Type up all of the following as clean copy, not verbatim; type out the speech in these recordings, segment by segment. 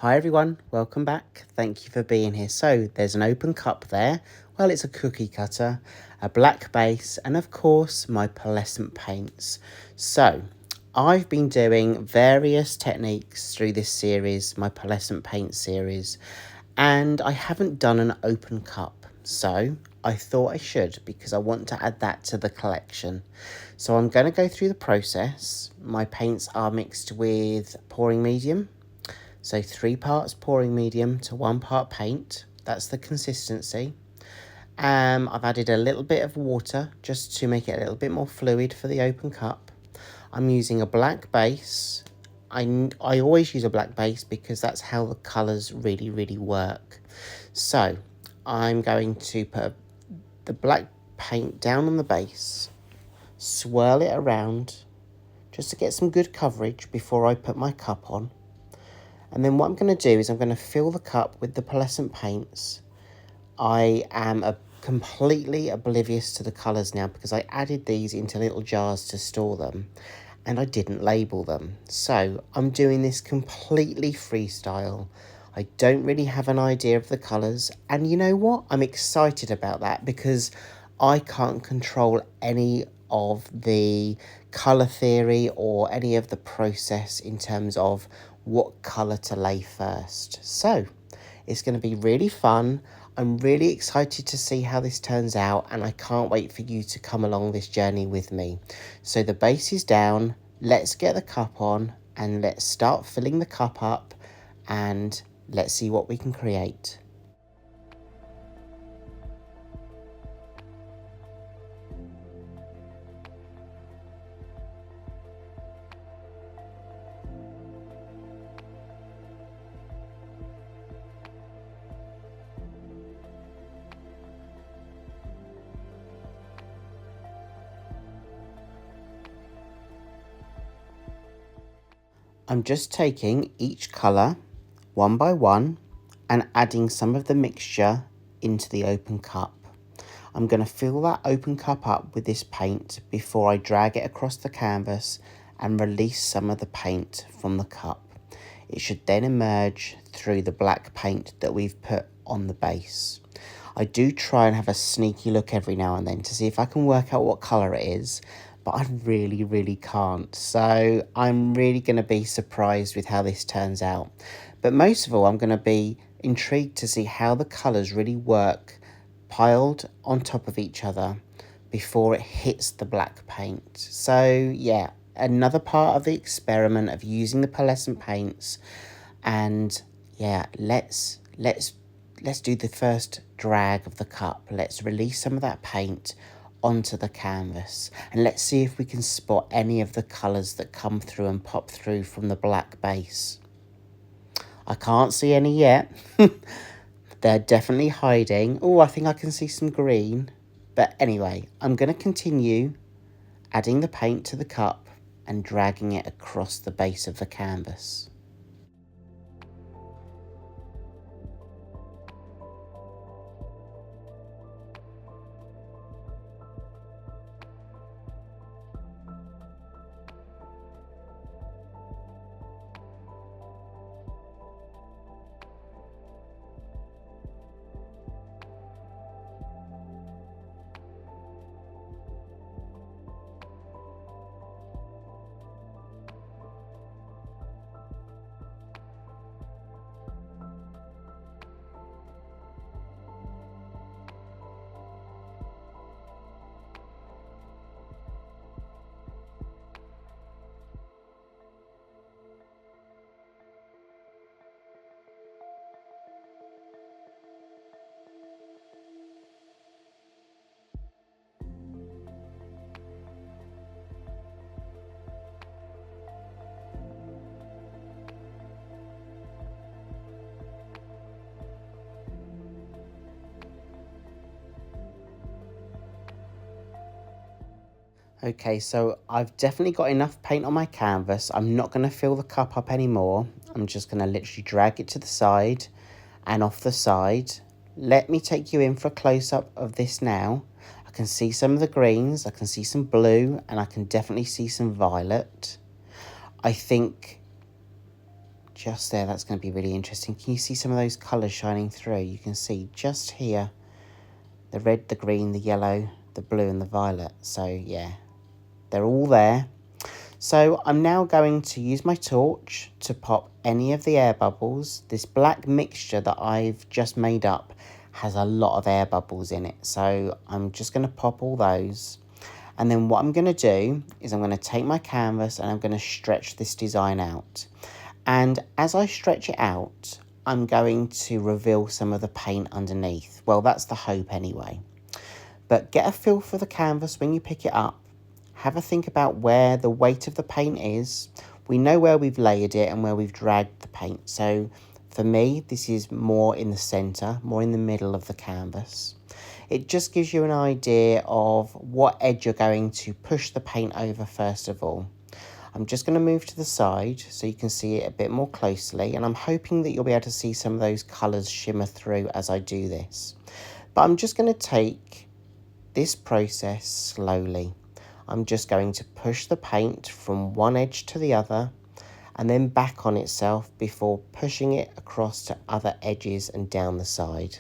Hi everyone, welcome back. Thank you for being here. So there's an open cup there. Well, it's a cookie cutter, a black base, and of course my pearlescent paints. So I've been doing various techniques through this series, my pearlescent paint series, and I haven't done an open cup. So I thought I should because I want to add that to the collection. So I'm going to go through the process. My paints are mixed with pouring medium. So 3 parts pouring medium to 1 part paint. That's the consistency. I've added a little bit of water just to make it a little bit more fluid for the open cup. I'm using a black base. I always use a black base because that's how the colours really work. So I'm going to put the black paint down on the base, swirl it around just to get some good coverage before I put my cup on. And then what I'm going to do is I'm going to fill the cup with the pearlescent paints. I am completely oblivious to the colours now because I added these into little jars to store them and I didn't label them. So I'm doing this completely freestyle. I don't really have an idea of the colours, and you know what? I'm excited about that because I can't control any of the colour theory or any of the process in terms of what colour to lay first. So it's going to be really fun. I'm really excited to see how this turns out, and I can't wait for you to come along this journey with me. So the base is down, let's get the cup on and let's start filling the cup up and let's see what we can create. I'm just taking each colour one by one and adding some of the mixture into the open cup. I'm going to fill that open cup up with this paint before I drag it across the canvas and release some of the paint from the cup. It should then emerge through the black paint that we've put on the base. I do try and have a sneaky look every now and then to see if I can work out what colour it is, but I really can't. So I'm really going to be surprised with how this turns out. But most of all, I'm going to be intrigued to see how the colours really work piled on top of each other before it hits the black paint. So yeah, another part of the experiment of using the pearlescent paints. And yeah, let's do the first drag of the cup. Let's release some of that paint onto the canvas and let's see if we can spot any of the colours that come through and pop through from the black base. I can't see any yet. They're definitely hiding. Oh, I think I can see some green. But anyway, I'm going to continue adding the paint to the cup and dragging it across the base of the canvas. Okay, so I've definitely got enough paint on my canvas. I'm not going to fill the cup up anymore. I'm just going to literally drag it to the side and off the side. Let me take you in for a close-up of this now. I can see some of the greens, I can see some blue, and I can definitely see some violet. I think just there. That's going to be really interesting. Can you see some of those colours shining through? You can see just here the red, the green, the yellow, the blue and the violet. So yeah, they're all there. So I'm now going to use my torch to pop any of the air bubbles. This black mixture that I've just made up has a lot of air bubbles in it. So I'm just going to pop all those. And then what I'm going to do is I'm going to take my canvas and I'm going to stretch this design out. And as I stretch it out, I'm going to reveal some of the paint underneath. Well, that's the hope anyway. But get a feel for the canvas when you pick it up. Have a think about where the weight of the paint is. We know where we've layered it and where we've dragged the paint. So for me, this is more in the centre, more in the middle of the canvas. It just gives you an idea of what edge you're going to push the paint over first of all. I'm just going to move to the side so you can see it a bit more closely, and I'm hoping that you'll be able to see some of those colours shimmer through as I do this. But I'm just going to take this process slowly. I'm just going to push the paint from one edge to the other and then back on itself before pushing it across to other edges and down the side.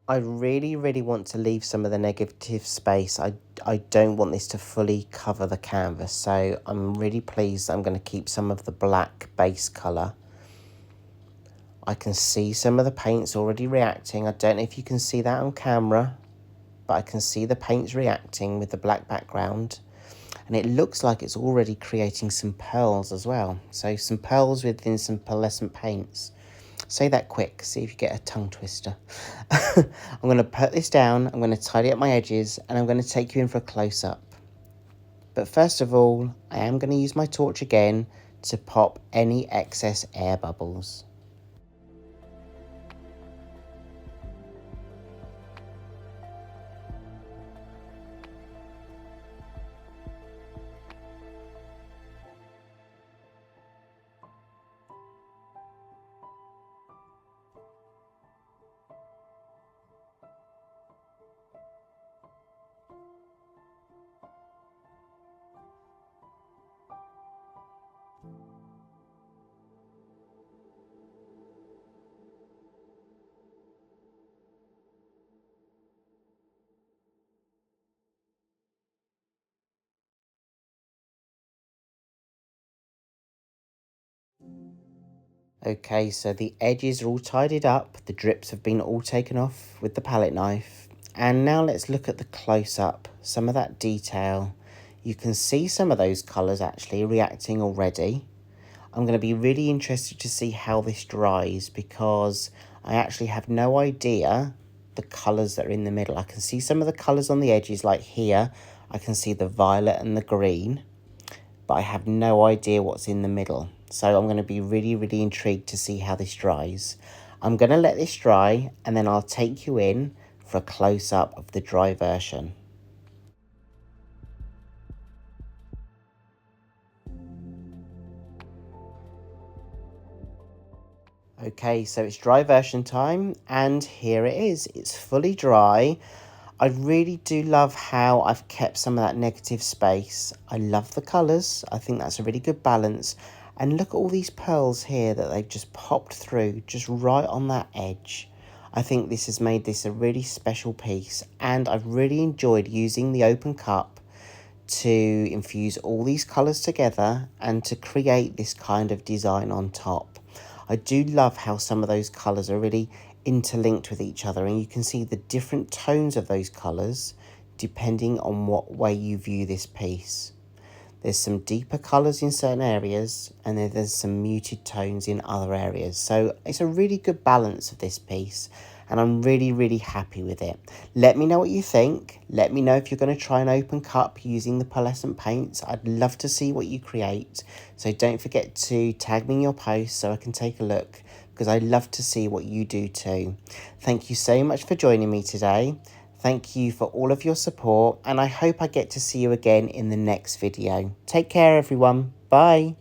I really want to leave some of the negative space. I don't want this to fully cover the canvas, so I'm really pleased I'm going to keep some of the black base colour. I can see some of the paints already reacting. I don't know if you can see that on camera, but I can see the paints reacting with the black background. And it looks like it's already creating some pearls as well. So some pearls within some pearlescent paints. Say that quick, see if you get a tongue twister. I'm going to put this down, I'm going to tidy up my edges, and I'm going to take you in for a close-up. But first of all, I am going to use my torch again to pop any excess air bubbles. Okay, so the edges are all tidied up, the drips have been all taken off with the palette knife. And now let's look at the close-up, some of that detail. You can see some of those colours actually reacting already. I'm going to be really interested to see how this dries because I actually have no idea the colours that are in the middle. I can see some of the colours on the edges, like here. I can see the violet and the green, but I have no idea what's in the middle. So I'm going to be really intrigued to see how this dries. I'm going to let this dry and then I'll take you in for a close-up of the dry version. Okay, so it's dry version time, and here it is. It's fully dry. I really do love how I've kept some of that negative space. I love the colours. I think that's a really good balance. And look at all these pearls here that they've just popped through, just right on that edge. I think this has made this a really special piece, and I've really enjoyed using the open cup to infuse all these colours together and to create this kind of design on top. I do love how some of those colours are really interlinked with each other, and you can see the different tones of those colours depending on what way you view this piece. There's some deeper colours in certain areas, and then there's some muted tones in other areas. So it's a really good balance of this piece, and I'm really happy with it. Let me know what you think. Let me know if you're going to try an open cup using the pearlescent paints. I'd love to see what you create. So don't forget to tag me in your post so I can take a look, because I love to see what you do too. Thank you so much for joining me today. Thank you for all of your support, and I hope I get to see you again in the next video. Take care, everyone. Bye.